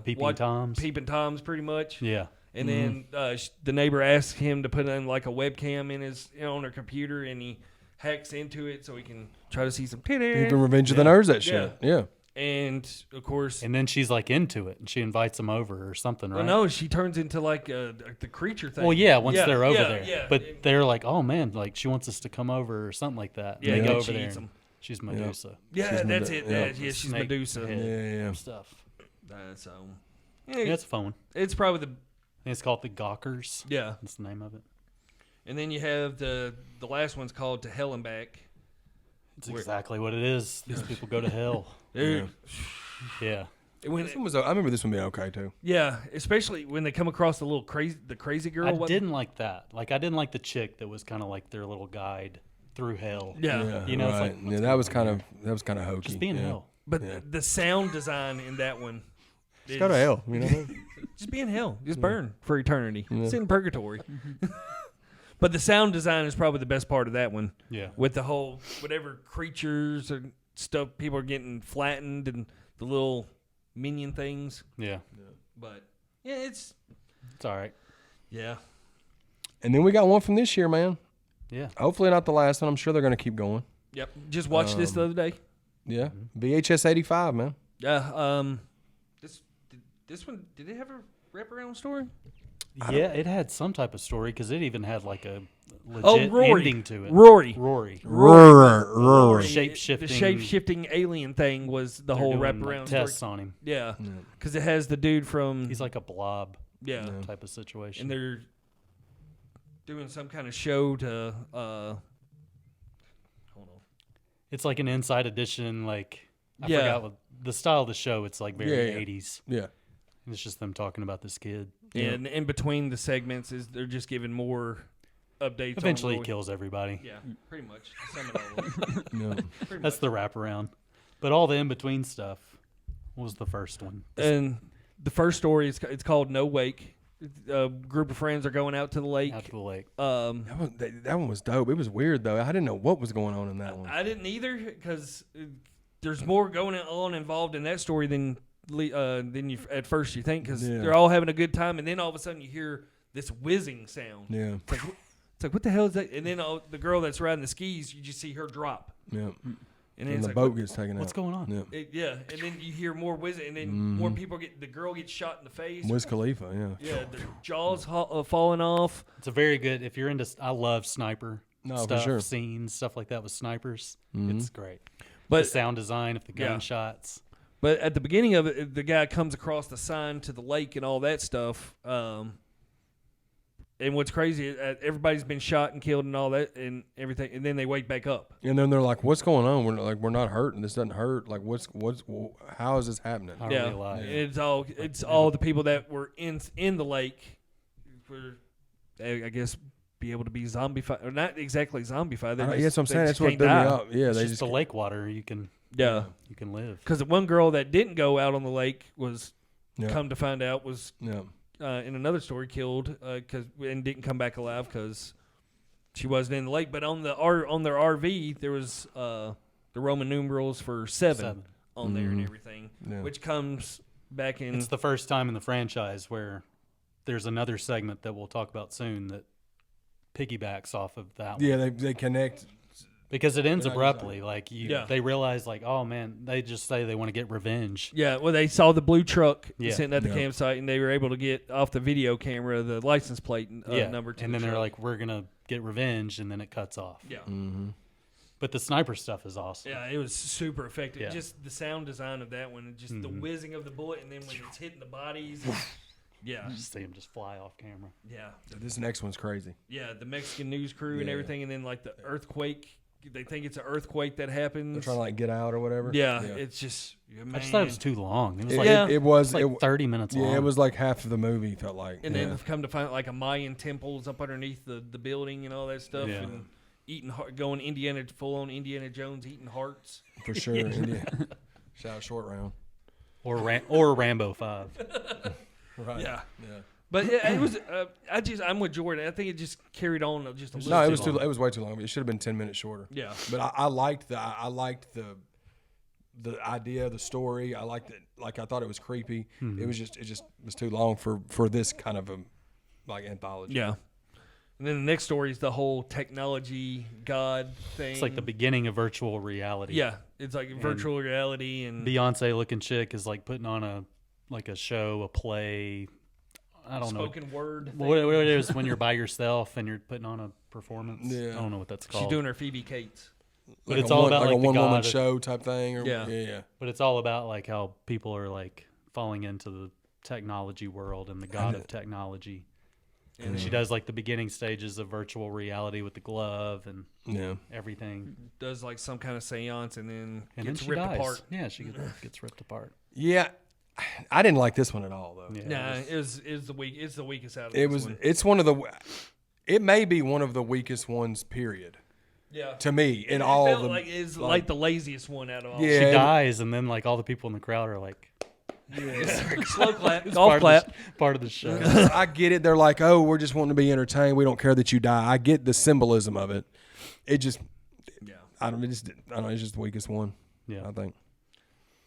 peeping toms. peeping toms, pretty much. Yeah. And then the neighbor asked him to put in like a webcam in his on her computer, and he hacks into it so he can try to see some titties. The Revenge of the Nerds, that shit. Yeah. And of course, And then she's like into it, and she invites him over or something, right? well, no, she turns into like the creature thing. Well, yeah, once they're over yeah, there. yeah. But they're like, oh man, like she wants us to come over or something like that. Yeah, And they and go she over there. eats and 'em. She's Medusa. Yeah, She's that's Medu- it. yeah. She's Snake Medusa. head. Yeah. Stuff. So Yeah, it's a fun one. it's probably And it's called the Gawkers. yeah. That's the name of it. And then you have the last one's called To Hell and Back. It's exactly what it is. These people go to hell. Dude, Yeah. This one was. I remember this one being okay too. yeah, especially when they come across the crazy girl. I what- didn't like that. Like I didn't like the chick that was kind of like their little guide through hell. Yeah. You know, it's right. like, what's that going was on kind here? of hokey. Just be in hell. But the sound design in that one, Just go to hell. You know. What I mean? just be in hell, just burn for eternity. It's in purgatory. But the sound design is probably the best part of that one. Yeah. With the whole whatever creatures or stuff, people are getting flattened and the little minion things. Yeah. But yeah, it's all right. yeah. And then we got one from this year, man. Yeah. Hopefully not the last one. I'm sure they're going to keep going. Yep. Just watched this the other day. Yeah. VHS 85, man. Yeah. This one did it have a wraparound story? Yeah, it had some type of story because it even had like a legit Rory. ending to it. Rory. Rory. Shape-shifting. The shape-shifting alien thing was the They're whole doing, like, wraparound tests story. on him. Yeah, because it has the dude from He's like a blob type of situation. and they're doing some kind of show to hold on. It's like an inside edition. Like I Yeah. forgot what the style of the show. It's like very Yeah. 80s. Yeah. And it's just them talking about this kid. And in between the segments is they're just giving more updates. Eventually, on he kills everybody. Yeah, pretty much. Sum it all up. Yeah. Pretty That's much. the wraparound. But all the in between stuff was the first one. And the first story is it's called No Wake. A group of friends are going out to the lake. Out to the lake. That one was dope. It was weird, though. I didn't know what was going on in that one. I didn't either because there's more going on involved in that story than you at first you think because they're all having a good time and then all of a sudden you hear this whizzing sound. Yeah. It's like what the hell is that? And then the girl that's riding the skis, you just see her drop. Yeah. And then And it's the like, boat gets taken out. What's going on? Yeah. and then you hear more whizzing, and then more people the girl gets shot in the face. Wiz Khalifa, yeah. Yeah, the jaws falling off. It's a very good. If you're into, I love sniper No, for stuff, sure. scenes, stuff like that with snipers. It's great. But the sound design of the gunshots. But at the beginning of it, the guy comes across the sign to the lake and all that stuff. And what's crazy, everybody's been shot and killed and all that and everything, and then they wake back up. And then they're like, "What's going on? We're not hurting. This doesn't hurt. Like, how is this happening?" How are we alive? It's all the people that were in the lake were, I guess, be able to be zombified, or not exactly zombified. That's what I'm saying. That's what threw me up. Yeah, It's they just the lake water. You can live. Because the one girl that didn't go out on the lake was, Yeah. come to find out, was Yeah. In another story killed and didn't come back alive because she wasn't in the lake. But on their RV there was the Roman numerals for 7 on there and everything, which comes back in. It's the first time in the franchise where there's another segment that we'll talk about soon that piggybacks off of that one. Yeah, they connect. Because it ends Yeah, abruptly. Like they realize, like, oh man, they just say they want to get revenge. Yeah, well, they saw the blue truck sitting at the Yeah. campsite, and they were able to get off the video camera the license plate number to and the then they're truck. like, we're gonna get revenge, and then it cuts off. Yeah. Mm-hmm. But the sniper stuff is awesome. Yeah, it was super effective. Yeah. Just the sound design of that one, and just the whizzing of the bullet, and then when it's hitting the bodies. Yeah. You just see them just fly off camera. Yeah. This next one's crazy. Yeah, the Mexican news crew and Yeah. everything, and then like the earthquake. They think it's an earthquake that happens. They're trying to like get out or whatever. Yeah, it's just. Man. I just thought it was too long. It was It was like 30 minutes long. Yeah, it was like half of the movie. Felt like. And then come to find like a Mayan temples up underneath the building and all that stuff, Yeah. and going full on Indiana Jones eating hearts. For sure. India. Shout out Short Round. or Rambo 5. Right. Yeah. Yeah. But it was. I'm with Jordan. I think it just carried on just a little. No, it too was long. it was way too long. It should have been 10 minutes shorter. Yeah. But I liked the idea, the story. I liked it. Like I thought it was creepy. It just was too long for this kind of a like anthology. Yeah. And then the next story is the whole technology god thing. It's like the beginning of virtual reality. Yeah, it's like virtual reality and Beyonce looking chick is like putting on a show, a play. I don't know spoken word. what it is when you're by yourself and you're putting on a performance. Yeah. I don't know what that's called. She's doing her Phoebe Cates. But Like it's a all one, about like like a the one woman god. show type thing. Or, Yeah. yeah. But it's all about like how people are like falling into the technology world and the god of technology. And she does like the beginning stages of virtual reality with the glove and Yeah. everything. Does like some kind of seance and then And then gets she ripped dies. apart. Yeah, she gets ripped apart. Yeah. I didn't like this one at all though. Yeah, Nah, it was- it's the weakest out of It this was. one. It's one of the. It may be one of the weakest ones. Period. Yeah. To me, in It all felt the. like it's like the laziest one out of all. Yeah. she dies, and then like all the people in the crowd are like, Slow clap, it's golf clap. part of the show. I get it. They're like, oh, we're just wanting to be entertained. We don't care that you die. I get the symbolism of it. It just. Yeah. I don't. It's just the weakest one. Yeah. I think.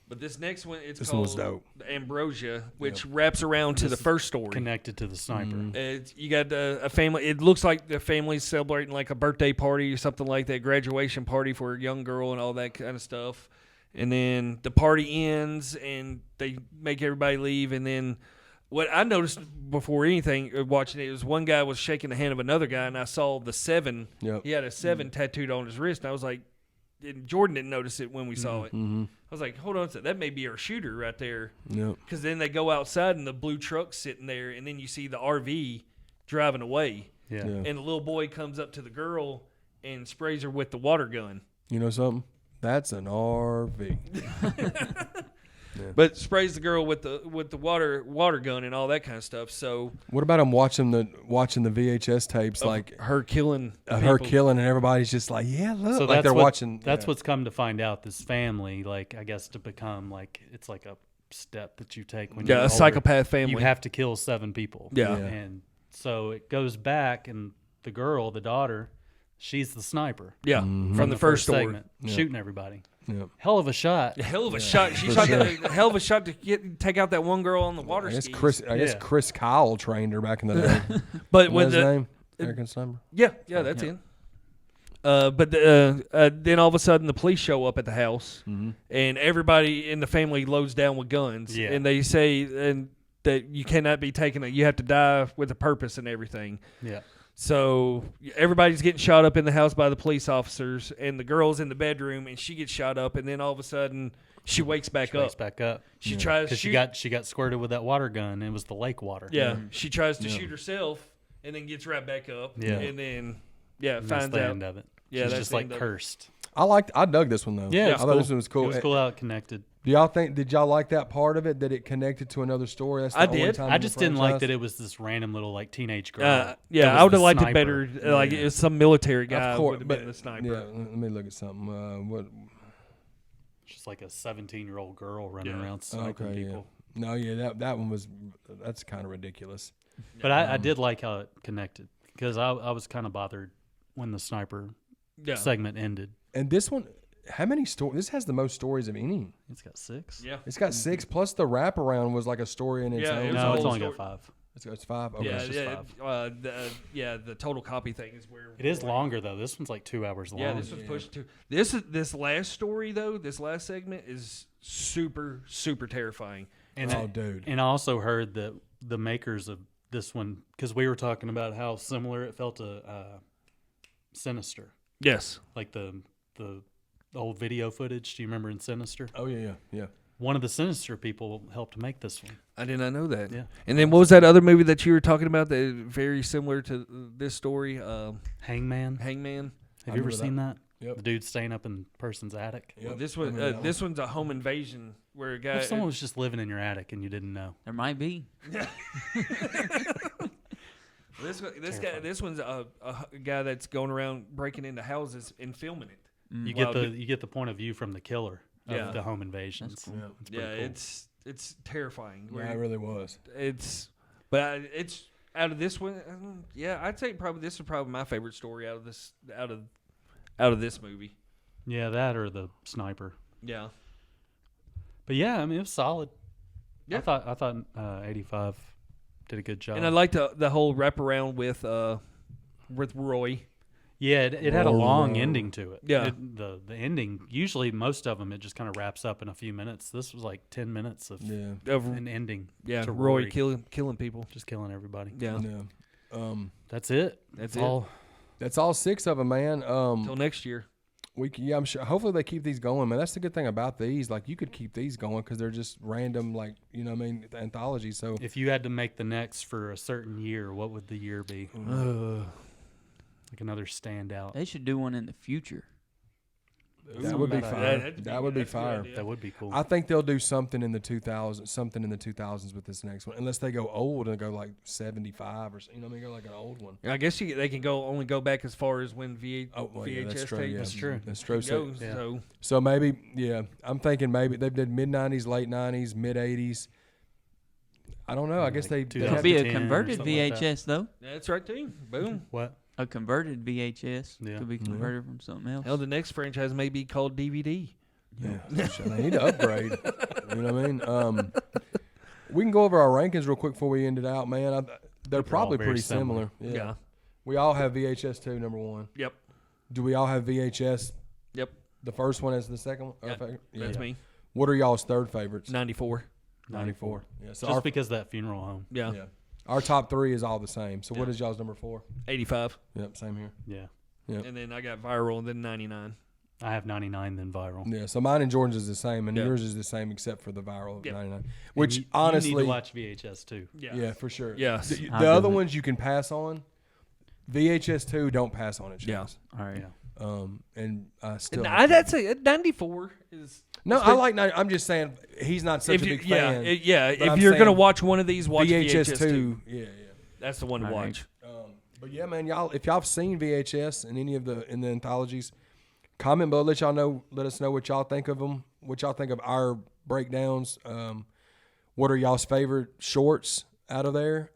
But this next one, it's This one called was dope. Ambrosia, which wraps around to the first story. Connected to the sniper. You got a family. It looks like the family's celebrating like a birthday party or something like that, graduation party for a young girl and all that kind of stuff. And then the party ends and they make everybody leave. And then what I noticed before anything watching it was one guy was shaking the hand of another guy, and I saw the 7. Yep. He had a 7 tattooed on his wrist, and I was like, and Jordan didn't notice it when we saw it. Mm-hmm. I was like, hold on a second, that may be our shooter right there. Yep. Because then they go outside and the blue truck's sitting there, and then you see the RV driving away. Yeah. Yeah. And the little boy comes up to the girl and sprays her with the water gun. You know something? That's an RV. But sprays the girl with the water gun and all that kind of stuff. So What about them watching the VHS tapes, like her killing her people. killing, and everybody's just like, yeah, look, So like they're watching. That's yeah. what's come to find out. This family, like I guess, to become like it's like a step that you take when you're a older. psychopath family. You have to kill 7 people. Yeah. Yeah. And so it goes back, and the girl, the daughter, she's the sniper Yeah, Mm-hmm. from the first story. segment, shooting everybody. Yeah. Hell of a shot. A hell of a shot. She For shot sure. a hell of a shot to take out that one girl on the water I guess skis. I guess Yeah. Chris Kyle trained her back in the day. But What with was his the name? American Sniper. yeah, that's it. But then all of a sudden the police show up at the house, and everybody in the family loads down with guns, Yeah. and they say that you cannot be taken. You have to die with a purpose and everything. Yeah. So everybody's getting shot up in the house by the police officers, and the girl's in the bedroom, and she gets shot up, and then all of a sudden she wakes back up. She tries to because she got squirted with that water gun. And it was the lake water. Yeah, she tries to shoot herself, and then gets right back up. Yeah. And then And finds that's the out. end of it. Yeah, She's that's just the like end of it. cursed. I dug this one though. Yeah, I it's thought cool. this one was cool. It was cool how it connected. Did y'all like that part of it, that it connected to another story? That's the I only did. time I in the just didn't like franchise? that it was this random little like teenage girl. Yeah, that was I would the have liked it sniper. better. Like it was some military guy Of course, would have but been the sniper. yeah. Let me look at something. What? Just like a 17-year-old girl running Yeah. around sniping Okay, yeah. people. No, yeah, that one was. That's kind of ridiculous. But I did like how it connected because I was kind of bothered when the sniper Yeah. segment ended. And this one, how many stories? This has the most stories of any. It's got 6. Yeah. It's got 6 plus the wraparound was like a story in its Yeah, own. it was No, a it's whole only story. got 5. It's 5. Okay. Yeah, it's just 5. The total copy thing is where It is longer though. This one's like 2 hours long. Yeah, this was pushed to this last story though. This last segment is super terrifying. And Oh, dude. And I also heard that the makers of this one, because we were talking about how similar it felt to Sinister, Yes. like the old video footage. Do you remember in Sinister? Oh yeah. One of the Sinister people helped make this one. I did not know that. Yeah. And then what was that other movie that you were talking about that is very similar to this story? Hangman. Hangman. Have you ever remember seen that? Yep. The dude staying up in a person's attic. Yep. Well, this I one, remember that this one's a home invasion where a guy. If someone was just living in your attic and you didn't know. There might be. This one's a guy that's going around breaking into houses and filming it. You Wow, get the point of view from the killer of Yeah. the home invasions. That's cool. Yeah. It's pretty cool. It's terrifying. Yeah, it really was. It's out of this one. Yeah, I'd say this is probably my favorite story out of this movie. Yeah, that or the sniper. Yeah. But yeah, I mean it was solid. Yeah. I thought 85 did a good job. And I liked the whole wraparound with Roy. Yeah, it had a long Whoa. ending to it. Yeah. The ending, usually most of them, it just kind of wraps up in a few minutes. This was like 10 minutes of Yeah. Of an ending. yeah, to Roy Rory. killing people. Just killing everybody. Yeah. Yeah. That's it. That's it. all. That's all 6 of them, man. Until next year. I'm sure. Hopefully they keep these going, man. That's the good thing about these. Like you could keep these going because they're just random, like you know what I mean, anthologies. So If you had to make the next for a certain year, what would the year be? Like another standout. They should do one in the future. that would be bad fire. idea. That would be that's a good fire. idea. That would be cool. I think they'll do something in the 2000s with this next one, unless they go old and go like 75 or you know what I mean, go like an old one. I guess they can only go back as far as when Yeah, VHS that's true. tapes Yeah, That's true. That's true. So, goes. yeah. So maybe, yeah, I'm thinking maybe they did mid 90s, late 90s, mid 80s. I don't know. I guess they. Like It have could be a 2010 or converted something like that. VHS though. that's right too. Boom. What? A converted VHS Yeah. could be converted from something else. Hell, the next franchise may be called DVD. Yeah, shit, they need to upgrade. You know what I mean? We can go over our rankings real quick before we end it out, man. They're all probably very pretty similar. similar. Yeah. We all have VHS 2, number 1. Yep. Do we all have VHS? Yep. The first one as the second one? Yeah, That's me. What are y'all's third favorites? 94. 94. Yeah. So Just our, because of that funeral home. Yeah. yeah. Our top 3 is all the same. So what Yeah. is y'all's number 4? 85. Yep, same here. Yeah. Yep. And then I got Viral and then 99. I have 99 then viral. Yeah, so mine and Jordan's is the same, and Yeah. yours is the same except for the viral of Yep. 99. And Which you honestly, need to watch VHS too. yeah, for sure. Yes. The I'll do other it. ones you can pass on. VHS 2, don't pass on it. Yeah. Chase. All right. Yeah. And I still. I'd say 94 is. No, I like. I'm just saying he's not such a big fan. If I'm you're gonna saying watch one of these, watch VHS, VHS 2. Yeah, That's the one to All right. watch. But yeah, man, if y'all have seen VHS in any of the anthologies, comment below. Let us know what y'all think of them. What y'all think of our breakdowns. What are y'all's favorite shorts out of there?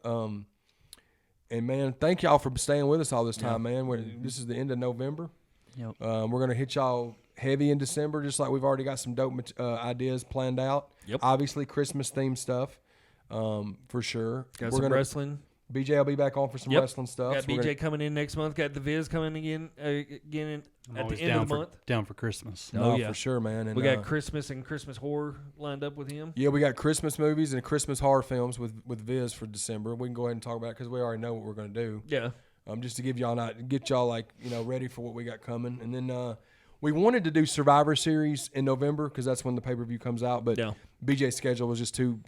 And man, thank y'all for staying with us all this time, man. This is the end of November. Yep. We're gonna hit y'all heavy in December, just like we've already got some dope ideas planned out. Yep. Obviously, Christmas themed stuff, for sure. Got We're some gonna wrestling. BJ will be back on for some Yep. wrestling stuff. Got So we're BJ gonna- coming in next month. Got the Viz coming again I'm at the always end down of the for month. down for Christmas. Oh, No, yeah. for sure, man. And, We got Christmas and Christmas horror lined up with him. yeah, we got Christmas movies and Christmas horror films with Viz for December. We can go ahead and talk about it because we already know what we're going to do. Yeah. just to give y'all get y'all like ready for what we got coming. And then we wanted to do Survivor Series in November because that's when the pay-per-view comes out, but BJ's schedule was just too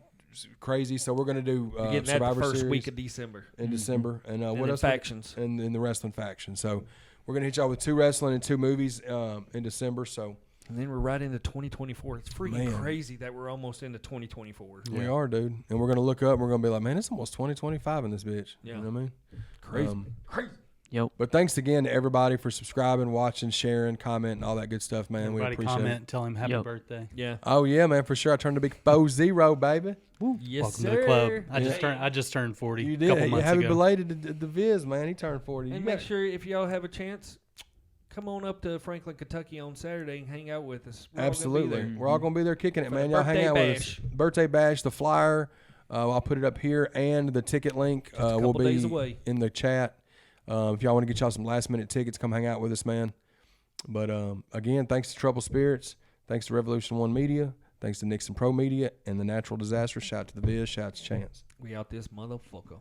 crazy, so we're going to do Survivor first Series week of December. in December, and what then else? Factions, and the wrestling faction. So we're going to hit y'all with 2 wrestling and 2 movies in December. So and then we're right into 2024. It's freaking crazy that we're almost into 2024. we are, dude, and we're going to look up. And we're going to be like, man, it's almost 2025 in this bitch. Yeah. You know what I mean? Crazy. Yep. But thanks again to everybody for subscribing, watching, sharing, commenting, all that good stuff, man. Everybody we appreciate comment, it. tell him happy Yep. birthday. Yeah. Oh yeah, man, for sure. I turned a big 40, baby. Yes, Welcome sir. to the club. I just turned 40 You a did. couple You months happy ago. belated to the Viz, man. He turned 40. And You make got- sure if y'all have a chance, come on up to Franklin, Kentucky on Saturday and hang out with us. We're all gonna be Absolutely. there. We're all going to be there kicking it, For man. the Y'all hang birthday out with bash. us. Birthday bash, the flyer. I'll put it up here, and the ticket link Just a will couple be days away. in the chat. If y'all want to get y'all some last-minute tickets, come hang out with us, man. But again, thanks to Trouble Spirits. Thanks to Revolution One Media. Thanks to Nixon Pro Media and the Natural Disaster. Shout out to the Viz. Shout out to Chance. We out this motherfucker.